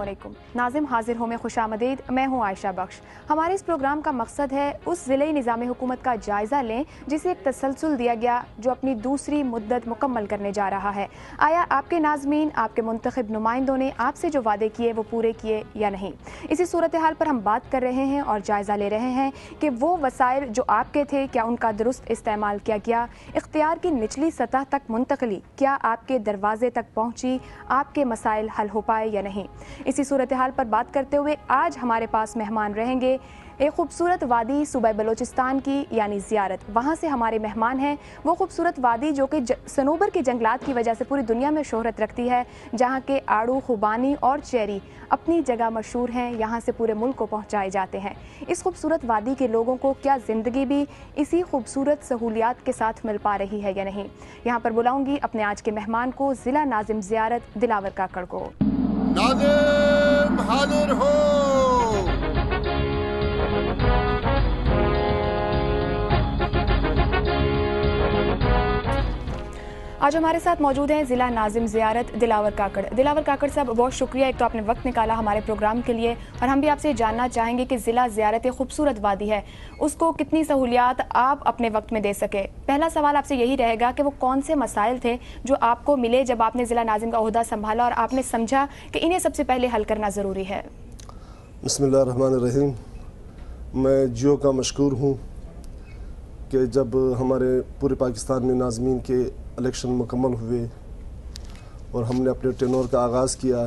अस्सलाम वालेकुम। नाज़िम हाजिर हूँ मैं खुशामदीद, मैं हूँ आयशा बख्श। हमारे इस प्रोग्राम का मकसद है उस ज़िले निज़ाम हुकूमत का जायज़ा लें जिसे एक तसलसल दिया गया जो अपनी दूसरी मुद्दत मुकम्मल करने जा रहा है। आया आपके नाज़मीन, आपके मुंतखब नुमाइंदों ने आपसे जो वादे किए वो पूरे किए या नहीं। इसी सूरत हाल पर हम बात कर रहे हैं और जायज़ा ले रहे हैं कि वो वसाइल जो आपके थे क्या उनका दुरुस्त इस्तेमाल किया गया, इख्तियार की निचली सतह तक मुंतकली क्या आपके दरवाजे तक पहुँची, आपके मसाइल हल हो पाए या नहीं। इसी सूरत हाल पर बात करते हुए आज हमारे पास मेहमान रहेंगे एक खूबसूरत वादी सूबा बलोचिस्तान की यानी ज़ियारत। वहाँ से हमारे मेहमान हैं वो खूबसूरत वादी जो कि सनोबर के जंगलात की वजह से पूरी दुनिया में शोहरत रखती है, जहाँ के आड़ू, खुबानी और चेरी अपनी जगह मशहूर हैं, यहाँ से पूरे मुल्क को पहुँचाए जाते हैं। इस खूबसूरत वादी के लोगों को क्या ज़िंदगी भी इसी खूबसूरत सहूलियात के साथ मिल पा रही है या नहीं। यहाँ पर बुलाऊँगी अपने आज के मेहमान को, ज़िला नाज़िम ज़ियारत दिलावर काकड़ को। नाज़िम हाजिर हो। आज हमारे साथ मौजूद हैं ज़िला नाज़िम ज़ियारत दिलावर काकड़। दिलावर काकड़ साहब, बहुत शुक्रिया, एक तो आपने वक्त निकाला हमारे प्रोग्राम के लिए, और हम भी आपसे जानना चाहेंगे कि ज़िला ज़ियारत एक खूबसूरत वादी है, उसको कितनी सहूलियात आप अपने वक्त में दे सके। पहला सवाल आपसे यही रहेगा कि वो कौन से मसाइल थे जो आपको मिले जब आपने ज़िला नाज़िम का ओहदा संभाला और आपने समझा कि इन्हें सबसे पहले हल करना ज़रूरी है। बिस्मिल्लाहिर्रहमानिर्रहीम। मैं जियो का मशकूर हूँ कि जब हमारे पूरे पाकिस्तान में नाज़मीन के इलेक्शन मुकम्मल हुए और हमने अपने टेनोर का आगाज़ किया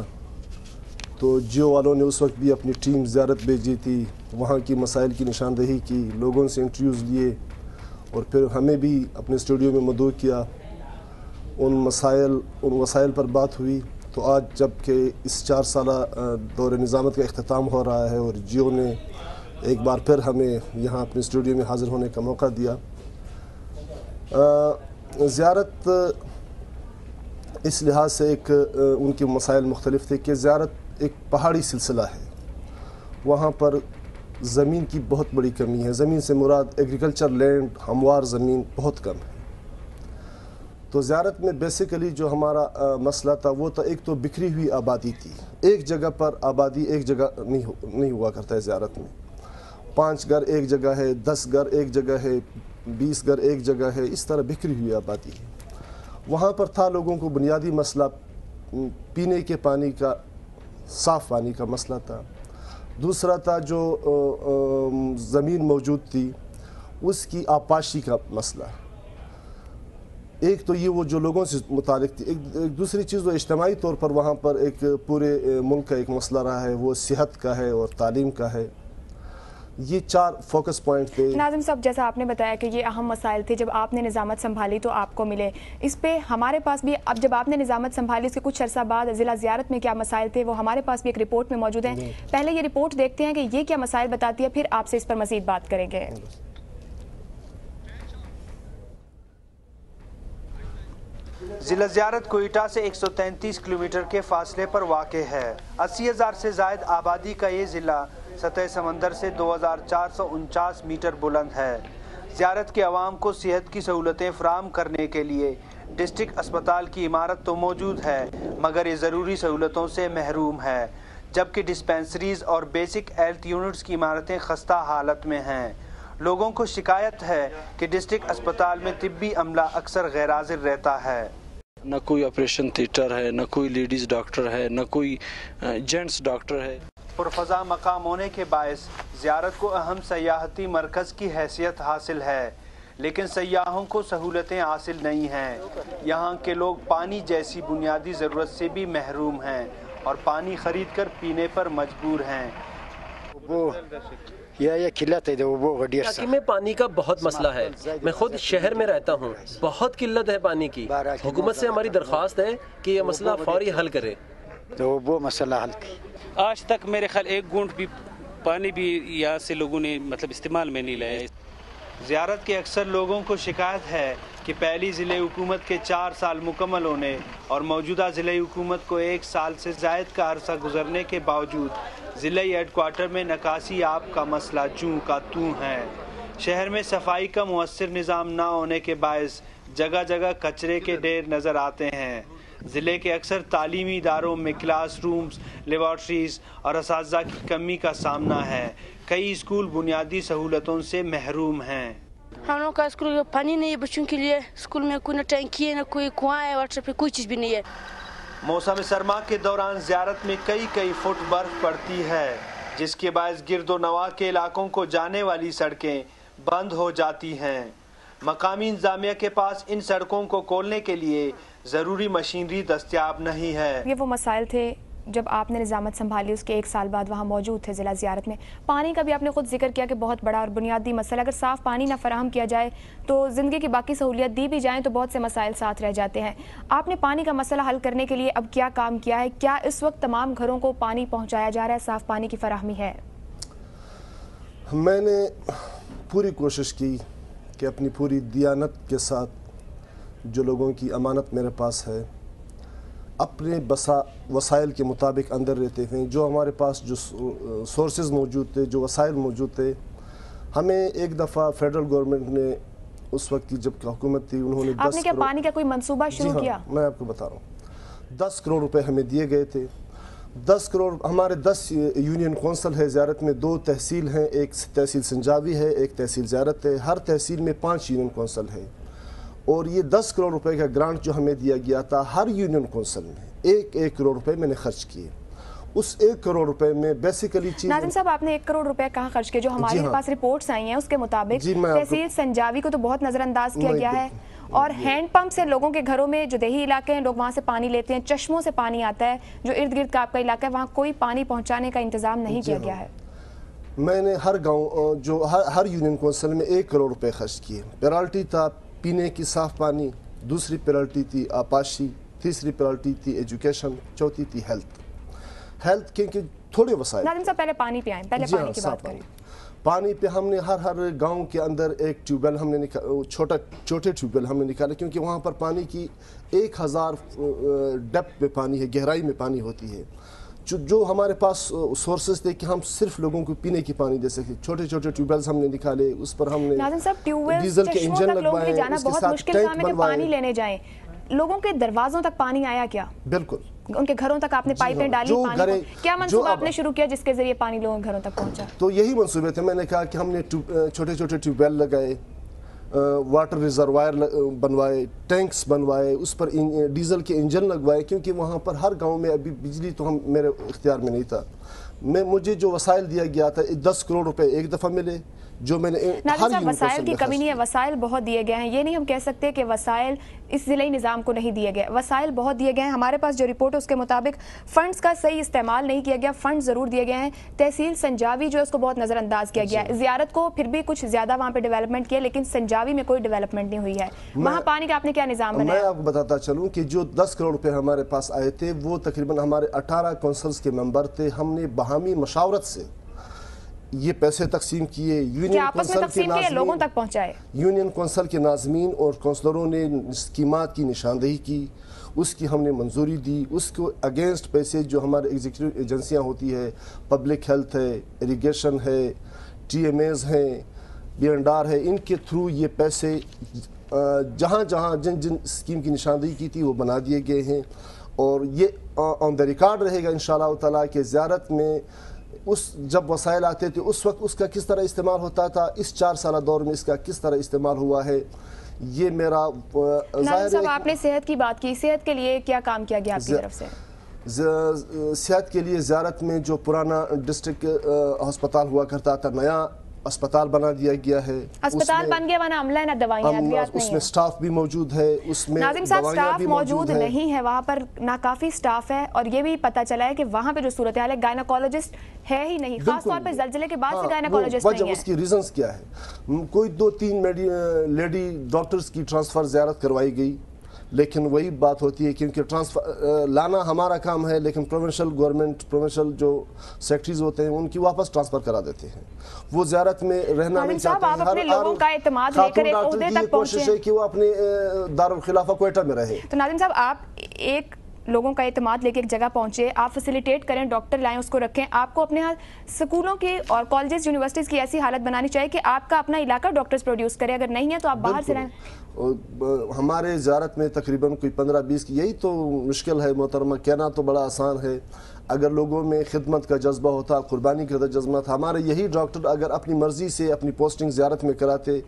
तो जियो वालों ने उस वक्त भी अपनी टीम ज़ियारत भेजी थी, वहाँ की मसाइल की निशानदेही की, लोगों से इंटरव्यूज़ लिए और फिर हमें भी अपने स्टूडियो में मदऊ किया। उन वसाइल पर बात हुई। तो आज जब कि इस 4 साला दौर निज़ामत का इख्तिताम हो रहा है और जियो ने एक बार फिर हमें यहाँ अपने स्टूडियो में हाज़िर होने का मौका दिया। ज़ियारत इस लिहाज से एक उनके मसाइल मुख्तलिफ थे कि ज़ियारत एक पहाड़ी सिलसिला है, वहाँ पर ज़मीन की बहुत बड़ी कमी है। ज़मीन से मुराद एग्रीकल्चर लैंड, हमवार ज़मीन बहुत कम है। तो ज़ियारत में बेसिकली जो हमारा मसला था वो तो एक तो बिखरी हुई आबादी थी। एक जगह पर आबादी एक जगह नहीं हुआ करता है। ज़ियारत में 5 घर एक जगह है, 10 घर एक जगह है, 20 घर एक जगह है, इस तरह बिखरी हुई आबादी है। वहाँ पर था लोगों को बुनियादी मसला पीने के पानी का, साफ़ पानी का मसला था। दूसरा था जो ज़मीन मौजूद थी उसकी आपाशी का मसला। एक तो ये वो जो लोगों से मुतालिक थी। एक दूसरी चीज़ वो इज्तिमाई तौर पर वहाँ पर एक पूरे मुल्क का एक मसला रहा है, वो सेहत का है और तालीम का है। ये 4 फोकस पॉइंट थे। नाज़िम साहब, जैसा आपने बताया कि ये अहम मसाइल थे, जब आपने निज़ामत संभाली तो आपको मिले। इस पे हमारे पास भी, अब जब आपने निज़ामत संभाली उसके कुछ अर्सा बाद ज़िला ज़ियारत में क्या मसाइल थे वो हमारे पास भी एक रिपोर्ट में मौजूद है। पहले ये रिपोर्ट देखते हैं कि ये क्या मसाइल बताती है, फिर आपसे इस पर मज़ीद बात करेंगे। ज़िला ज़ियारत कोयटा से 133 किलोमीटर के फासले पर वाक़े है। 80,000 से ज़ायद आबादी का ये ज़िला सतह समंदर से 2449 मीटर बुलंद है। ज़ियारत के अवाम को सेहत की सहूलतें फ़राहम करने के लिए डिस्ट्रिक्ट अस्पताल की इमारत तो मौजूद है मगर ये ज़रूरी सहूलतों से महरूम है, जबकि डिस्पेंसरीज़ और बेसिक हेल्थ यूनिट्स की इमारतें खस्ता हालत में हैं। लोगों को शिकायत है कि डिस्ट्रिक्ट अस्पताल में तिब्बी अमला अक्सर गैर हाज़िर रहता है। न कोई ऑपरेशन थिएटर है, न कोई लेडीज़ डॉक्टर है, न कोई जेंट्स डॉक्टर है। पुरफ़ज़ा मकाम होने के बायस ज़ियारत को अहम सयाहती मरकज़ की हैसियत हासिल है, लेकिन सयाहों को सहूलतें हासिल नहीं हैं। यहाँ के लोग पानी जैसी बुनियादी ज़रूरत से भी महरूम हैं और पानी ख़रीद कर पीने पर मजबूर हैं। इलाके में पानी का बहुत मसला है। मैं खुद शहर में रहता हूँ, बहुत किल्लत है पानी की। हुकूमत से हमारी दरख्वास्त है कि यह मसला फौरी हल करे। तो वो मसला हल आज तक मेरे ख्याल 1 घूंट भी पानी भी यहाँ से लोगों ने मतलब इस्तेमाल में नहीं लाया। ज़ियारत के अक्सर लोगों को शिकायत है कि पहली ज़िले हुकूमत के 4 साल मुकम्मल होने और मौजूदा ज़िले हुकूमत को 1 साल से ज़ायद का अरसा गुजरने के बावजूद ज़िले हेडक्वार्टर में निकासी आब का मसला जूं का तूं है। शहर में सफाई का मुअस्सिर निज़ाम न होने के बायस जगह जगह कचरे के ढेर नज़र आते हैं। ضلع کے اکثر تعلیمی اداروں میں کلاس رومز، لیبارٹریز اور اساتذہ کی کمی کا سامنا ہے۔ کئی اسکول بنیادی سہولتوں سے محروم ہیں۔ ہم لوگ کا اسکول میں پانی نہیں ہے بچوں کے لیے، اسکول میں کوئی نہ ٹینکی ہے، نہ کوئی کنواں ہے، واٹر پہ کوئی چیز بھی نہیں ہے۔ موسم سرما کے دوران زیارت میں کئی فٹ برف پڑتی ہے، جس کے باعث گرد و نواح کے علاقوں کو جانے والی سڑکیں بند ہو جاتی ہیں۔ مقامی انتظامیہ کے پاس ان سڑکوں کو کھولنے کے لیے ضروری مشینری دستیاب نہیں ہے۔ یہ وہ مسائل تھے جب آپ نے نظامت سنبھالی، اس کے 1 سال بعد وہاں موجود تھے ضلع زیارت میں۔ پانی کا بھی آپ نے خود ذکر کیا کہ بہت بڑا اور بنیادی مسئلہ، اگر صاف پانی نہ فراہم کیا جائے تو زندگی کی باقی سہولیات دی بھی جائیں تو بہت سے مسائل ساتھ رہ جاتے ہیں۔ آپ نے پانی کا مسئلہ حل کرنے کے لیے اب کیا کام کیا ہے؟ کیا اس وقت تمام گھروں کو پانی پہنچایا جا رہا ہے، صاف پانی کی فراہمی ہے؟ میں نے پوری کوشش کی کہ اپنی پوری دیانت کے ساتھ جو لوگوں کی امانت میرے پاس ہے، اپنے وسائل کے مطابق اندر رہتے ہیں، جو ہمارے پاس جو سورسز موجود تھے، جو وسائل موجود تھے۔ ہمیں ایک دفعہ فیڈرل گورنمنٹ نے اس وقت کی جب حکومت تھی، انہوں نے آپ نے کیا پانی کا کوئی منصوبہ شروع کیا؟ میں آپ کو بتا رہا ہوں، 10 کروڑ روپے ہمیں دیے گئے تھے۔ 10 کروڑ ہمارے 10 یونین کونسل ہے زیارت میں، 2 تحصیل ہیں، ایک تحصیل سنجاوی ہے، ایک تحصیل زیارت ہے۔ ہر تحصیل میں 5 یونین کونسل ہے، اور یہ 10 کروڑ روپے کا گرانٹ جو ہمیں دیا گیا تھا، ہر یونین کونسل میں 1 کروڑ روپے میں نے خرچ کیے۔ اس 1 کروڑ روپے میں بیسیکلی چیز ناظم صاحب، آپ نے 1 کروڑ روپے کہاں خرچ کیے؟ جو ہمارے پاس رپورٹس آئی ہیں اس کے مطابق تحصیل سنجاوی کو تو بہت نظر انداز کیا گیا ہے، اور ہینڈ پمپ سے لوگوں کے گھروں میں، جو دیہی علاقے ہیں، لوگ وہاں سے پانی لیتے ہیں، چشموں سے پانی آتا ہے، جو ارد گرد کا آپ کا علاقہ ہے وہاں کوئی پانی پہنچانے کا انتظام نہیں کیا گیا ہے۔ میں نے ہر گاؤں جو ہر یونین کونسل میں 1 کروڑ روپے خرچ کیے۔ پرائرٹی تھا پینے کی صاف پانی، دوسری پرائرٹی تھی آبپاشی، تیسری پرائرٹی تھی ایجوکیشن، چوتھی تھی ہیلتھ کیونکہ تھوڑے وسائل۔ ناظم صاحب پہلے پانی پہ آئیں، پہلے پانی کی بات کریں۔ پانی پہ ہم نے ہر گاؤں کے اندر ایک ٹیوب ویل ہم نے چھوٹے ٹیوب ویل ہم نے نکالے، کیونکہ وہاں پر پانی کی 1000 ڈیپتھ میں پانی ہے، گہرائی میں پانی ہوتی ہے۔ جو ہمارے پاس سورسز تھے کہ ہم صرف لوگوں کو پینے کی پانی دے سکتے، چھوٹے چھوٹے ٹیوب ویلز ہم نے نکالے، اس پر ہم نے ڈیزل کے انجن لگوائے، جانا بہت مشکل کام ہے کہ پانی لینے جائیں۔ لوگوں کے دروازوں تک پانی آیا کیا؟ بالکل، ان کے گھروں تک آپ نے پائپیں ڈالی پانی کو؟ کیا منصوبہ آپ نے شروع کیا جس کے ذریعے پانی لوگوں کے گھروں تک پہنچا؟ تو یہی منصوبے تھے۔ میں نے کہا کہ ہم نے چھوٹے ٹیوب ویل لگائے، واٹر ریزروائر بنوائے، ٹینکس بنوائے، اس پر ڈیزل کے انجن لگوائے، کیونکہ وہاں پر ہر گاؤں میں ابھی بجلی تو میرے اختیار میں نہیں تھا۔ مجھے جو وسائل دیا گیا تھا 10 کروڑ روپے ایک دفعہ ملے، جو میں نے ناظم صاحب وسائل کی کمی نہیں ہے، وسائل بہت دیے گئے ہیں، یہ نہیں ہم کہہ سکتے کہ وسائل اس ضلعی نظام کو نہیں دیے گئے، وسائل بہت دیے گئے ہیں۔ ہمارے پاس جو رپورٹ ہے اس کے مطابق فنڈز کا صحیح استعمال نہیں کیا گیا، فنڈز ضرور دیے گئے ہیں۔ تحصیل سنجاوی جو ہے اس کو بہت نظر انداز کیا گیا ہے، زیارت کو پھر بھی کچھ زیادہ وہاں پہ ڈیولپمنٹ کیا، لیکن سنجاوی میں کوئی ڈیولپمنٹ نہیں ہوئی ہے۔ وہاں پانی کا آپ نے کیا نظام بنایا؟ میں آپ کو بتاتا چلوں کہ جو 10 کروڑ روپے ہمارے پاس آئے تھے، وہ تقریباً ہمارے 18 کونسلز کے ممبر تھے، ہم نے باہمی مشاورت سے یہ پیسے تقسیم کیے۔ یونین کونسل کے ناظمین لوگوں تک پہنچائے، یونین کونسل کے ناظمین اور کونسلروں نے اسکیمات کی نشاندہی کی، اس کی ہم نے منظوری دی۔ اس کو اگینسٹ پیسے جو ہمارے ایگزیکٹو ایجنسیاں ہوتی ہے، پبلک ہیلتھ ہے، اریگیشن ہے، ٹی ایم ایز ہیں، BNR ہے، ان کے تھرو یہ پیسے جہاں جن اسکیم کی نشاندہی کی تھی وہ بنا دیے گئے ہیں، اور یہ آن دا ریکارڈ رہے گا انشاءاللہ تعالیٰ کہ زیارت میں جب وسائل آتے تھے اس وقت اس کا کس طرح استعمال ہوتا تھا، اس 4 سالہ دور میں اس کا کس طرح استعمال ہوا ہے، یہ میرا ناظم صاحب آپ نے صحت کی بات کی، صحت کے لیے کیا کام کیا گیا آپ کی طرف سے؟ صحت کے لیے زیارت میں جو پرانا ڈسٹرکٹ ہسپتال ہوا کرتا تھا، نیا اسپتال بنا دیا گیا ہے۔ اسپتال بن گیا وہاں عملہ نہ دوائیاں ادویات نہیں ہیں، اس میں سٹاف بھی موجود ہے، اس میں ناظم صاحب سٹاف موجود نہیں ہے، وہاں پر ناکافی سٹاف ہے، اور یہ بھی پتہ چلا ہے کہ وہاں پہ جو صورتحال ہے گائناکولوجسٹ ہے ہی نہیں، خاص طور پہ زلزلے کے بعد سے گائناکولوجسٹ نہیں ہے۔ اس کی ریزنز کیا ہے؟ کوئی 2-3 لیڈی ڈاکٹرز کی ٹرانسفر زیارت کروائی گئی، لیکن وہی بات ہوتی ہے کیونکہ ٹرانسفر لانا ہمارا کام ہے، لیکن پروونشل جو سیکٹریز ہوتے ہیں ان کی واپس ٹرانسفر کرا دیتے ہیں، وہ زیارت میں رہنا نہیں چاہتے ہیں۔ آپ اپنے لوگوں کا اعتماد لے کر ایک عہدے تک پہنچے، کوشش ہے کہ وہ اپنے دارالخلافہ کوئٹہ میں رہے۔ تو ناظم صاحب آپ ایک लोगों का एतमाद लेके एक जगह पहुंचे, आप फैसिलिटेट करें, डॉक्टर लाएं, उसको रखें। आपको अपने यहाँ स्कूलों की और कॉलेजेस यूनिवर्सिटीज़ की ऐसी हालत बनानी चाहिए कि आपका अपना इलाका डॉक्टर्स प्रोड्यूस करे, अगर नहीं है तो आप बाहर से लाएं। हमारे ज़ियारत में तकरीबन कोई 15-20 की, यही तो मुश्किल है मोहतरमा, कहना तो बड़ा आसान है। अगर लोगों में खिदमत का जज्बा होता, कुर्बानी का जज्बा था, हमारे यही डॉक्टर अगर अपनी मर्ज़ी से अपनी पोस्टिंग ज़ियारत में कराते।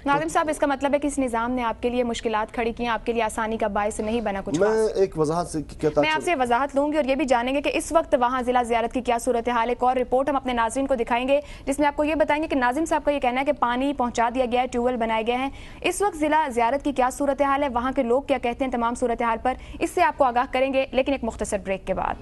नाज़िम साहब, इसका मतलब है कि इस निज़ाम ने आपके लिए मुश्किलात खड़ी की, आपके लिए आसानी का बायस नहीं बना कुछ? मैं एक वजाहत से कहता, मैं आपसे वजाहत लूँगी और ये भी जानेंगे कि इस वक्त वहाँ ज़िला ज़ियारत की क्या सूरत हाल है। एक और रिपोर्ट हम अपने नाज़रीन को दिखाएंगे जिसमें आपको ये बताएंगे कि नाज़िम साहब का ये कहना है कि पानी पहुँचा दिया गया है, ट्यूबवेल बनाए गए हैं। इस वक्त ज़िला ज़ियारत की क्या सूरत हाल है, वहाँ के लोग क्या कहते हैं तमाम सूरत हाल पर, इससे आपको आगाह करेंगे, लेकिन एक मुख्तसर ब्रेक के बाद।